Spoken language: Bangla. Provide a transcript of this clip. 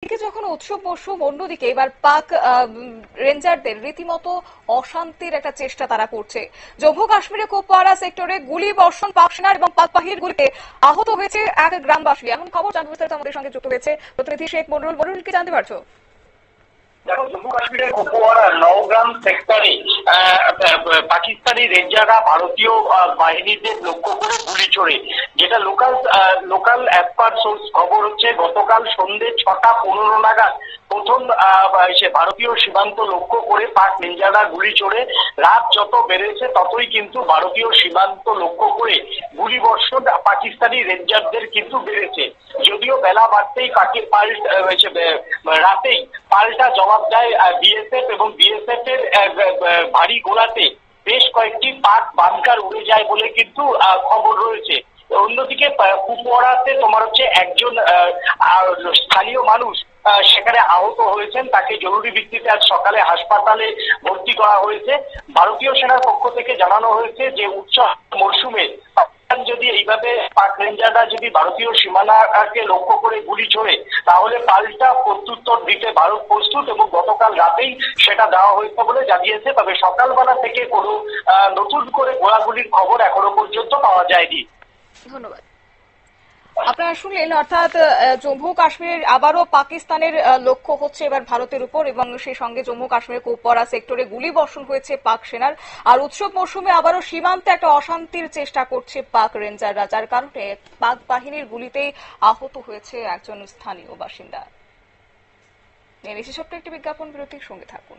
এদিকে যখন উৎসব মরশুম, অন্যদিকে এবার পাক রেঞ্জারদের রীতিমতো অশান্তির একটা চেষ্টা তারা করছে। জম্মু কাশ্মীরে কুপওয়ারা সেক্টরে গুলি বর্ষণ পাক সেনার এবং পাক বাহিনীর গুলিতে আহত হয়েছে এক গ্রামবাসী। এমন খবর জানতে বিস্তারিত আমাদের সঙ্গে যুক্ত হয়েছে প্রতিনিধি শেখ মনিরুল। মনিরুল, কি জানতে পারছো? দেখো, জম্মু কাশ্মীরের কুপওয়ারা নওগ্রাম সেক্টরে পাকিস্তানি রেঞ্জাররা ভারতীয় বাহিনীদের লক্ষ্য করে গুলি ছোড়ে। যেটা লোকাল অ্যাজ সোর্স খবর হচ্ছে, গতকাল সন্ধ্যে 6:15 নাগাদ প্রথম ভারতীয় সীমান্ত লক্ষ্য করে পাক রেঞ্জাররা গুলি ছোড়ে। রাত যত বেড়েছে ততই কিন্তু ভারতীয় সীমান্ত লক্ষ্য করে গুলি বর্ষণ পাকিস্তানি রেঞ্জারদের কিন্তু বেড়েছে। যদিও বেলা বাড়তেই রাতেই পাল্টা জবাব দেয় বিএসএফ, এবং বিএসএফ এর ভারী গোলাতে বেশ কয়েকটি পাক বাংকার উড়ে যায় বলে কিন্তু খবর রয়েছে। অন্যদিকে কুপওয়ারাতে তোমার হচ্ছে একজন স্থানীয় মানুষ সেখানে আহত হয়েছেন। তাকে জরুরি ভিত্তিতে আজ সকালে হাসপাতালে ভর্তি করা হয়েছে। ভারতীয় সেনার পক্ষ থেকে জানানো হয়েছে যে উৎসব মরশুমে যদি এইভাবে পাক রেঞ্জাররা যদি ভারতীয় সীমানাকে লক্ষ্য করে গুলি ছোড়ে, তাহলে পাল্টা প্রত্যুত্তর দিতে ভারত প্রস্তুত, এবং গতকাল রাতেই সেটা দেওয়া হয়েছে বলে জানিয়েছে। তবে সকালবেলা থেকে কোনো নতুন করে গোলাগুলির খবর এখনো পর্যন্ত পাওয়া যায়নি। ধন্যবাদ। আপনারা শুনলেন, অর্থাৎ জম্মু কাশ্মীরের আবারও পাকিস্তানের লক্ষ্য হচ্ছে এবার ভারতের উপর, এবং সেই সঙ্গে জম্মু কাশ্মীরের কুপওয়ারা সেক্টরে গুলি বর্ষণ হয়েছে পাক সেনার। আর উৎসব মৌসুমে আবারও সীমান্তে একটা অশান্তির চেষ্টা করছে পাক রেঞ্জাররা, যার কারণে পাক বাহিনীর গুলিতেই আহত হয়েছে একজন স্থানীয় বাসিন্দা। নিয়ে নিচ্ছি ছোট্ট একটি বিজ্ঞাপন বিরতির সঙ্গে থাকুন।